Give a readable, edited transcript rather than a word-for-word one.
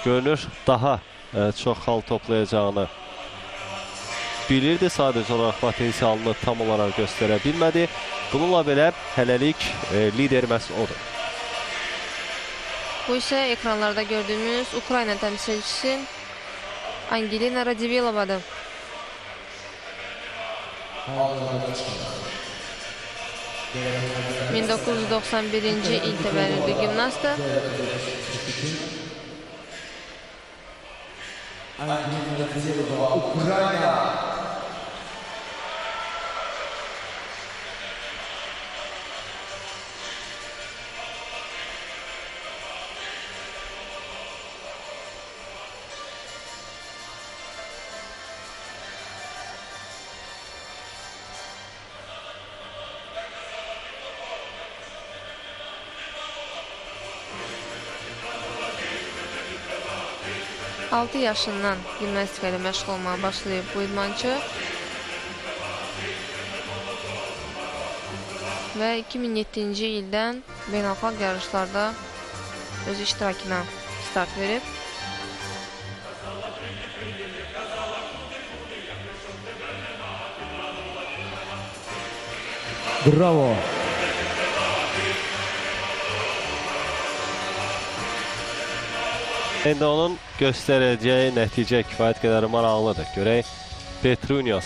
görünür daha çox xal toplayacağını bilirdi. Sadəcə olaraq potensialını tam olaraq göstərə bilmədi. Bununla belə hələlik lider məhz odur. Bu isə ekranlarda gördüyümüz Ukrayna təmsilçisi Angelina Radivilova'dır. ...1991-ci il təvəllüdlü gimnastı. Ukrayna. ...6 yaşından gimnastika ilə məşğul olmağa başlayıb bu idmançı. Və 2007-ci ildən beynəlxalq yarışlarda öz iştirakına start verib. Bravo. İndi onun göstərəcəyi nəticə kifayət qədər maraqlıdır. Görək Petrunyos